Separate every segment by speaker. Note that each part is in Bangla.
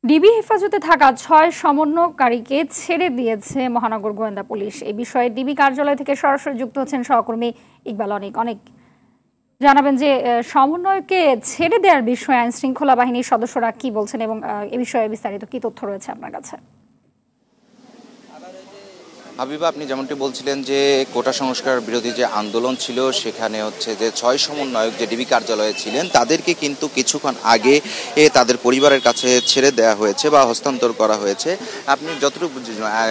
Speaker 1: ডিবি হেফাজতে থাকা ৬ সমন্বয়কারীকে ছেড়ে দিয়েছে মহানগর গোয়েন্দা পুলিশ। এই বিষয়ে ডিবি কার্যালয় থেকে সরাসরি যুক্ত হচ্ছেন সহকর্মী ইকবাল অনেক। অনেক জানাবেন যে সমন্বয়কে ছেড়ে দেওয়ার বিষয়ে আইন শৃঙ্খলা বাহিনীর সদস্যরা কি বলছেন এবং এ বিষয়ে বিস্তারিত কি তথ্য রয়েছে আপনার কাছে?
Speaker 2: হাবিবা, আপনি যেমনটি বলছিলেন যে কোটা সংস্কার বিরোধী যে আন্দোলন ছিল সেখানে হচ্ছে যে ৬ সমন্বয়ক যে ডিবি কার্যালয়ে ছিলেন তাদেরকে কিন্তু কিছুক্ষণ আগে তাদের পরিবারের কাছে ছেড়ে দেওয়া হয়েছে বা হস্তান্তর করা হয়েছে। আপনি যতটুকু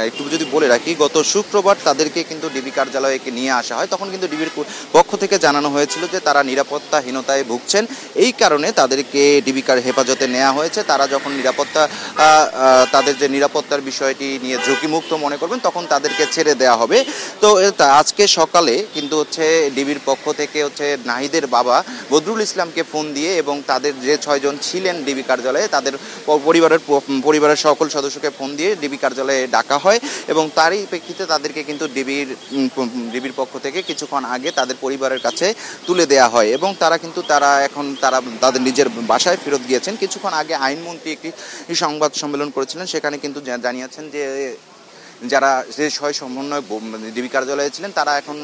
Speaker 2: একটু যদি বলে রাখি, গত শুক্রবার তাদেরকে কিন্তু ডিবি কার্যালয়ে নিয়ে আসা হয়। তখন কিন্তু ডিবির পক্ষ থেকে জানানো হয়েছিল যে তারা নিরাপত্তাহীনতায় ভুগছেন, এই কারণে তাদেরকে ডিবি হেফাজতে নেওয়া হয়েছে। তারা যখন তাদের যে নিরাপত্তার বিষয়টি নিয়ে ঝুঁকিমুক্ত মনে করবেন তখন তাদেরকে ছেড়ে দেওয়া হবে। তো আজকে সকালে কিন্তু হচ্ছে ডিবির পক্ষ থেকে হচ্ছে নাহিদের বাবা বদরুল ইসলামকে ফোন দিয়ে এবং তাদের যে ৬ জন ছিলেন ডিবি কার্যালয়ে তাদের পরিবারের সকল সদস্যকে ফোন দিয়ে ডিবি কার্যালয়ে ডাকা হয় এবং তারই প্রেক্ষিতে তাদেরকে কিন্তু ডিবির পক্ষ থেকে কিছুক্ষণ আগে তাদের পরিবারের কাছে তুলে দেওয়া হয় এবং তারা এখন তাদের নিজের বাসায় ফেরত গিয়েছেন। কিছুক্ষণ আগে আইনমন্ত্রী একটি সংবাদ সম্মেলন করেছিলেন, সেখানে কিন্তু জানিয়েছেন যে যারা যে ৬ সমন্বয় ডিবি কার্যালয়ে ছিলেন তারা এখন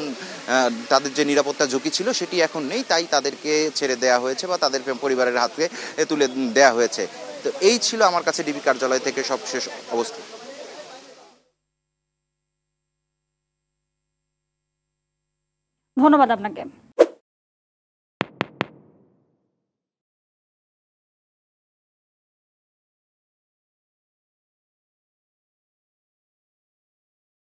Speaker 2: তাদের যে নিরাপত্তা ঝুঁকি ছিল সেটি এখন নেই, তাই তাদেরকে ছেড়ে দেওয়া হয়েছে বা তাদের পরিবারের হাতে তুলে দেওয়া হয়েছে। তো এই ছিল আমার কাছে ডিবি কার্যালয় থেকে সবশেষ অবস্থা।
Speaker 1: ধন্যবাদ আপনাকে।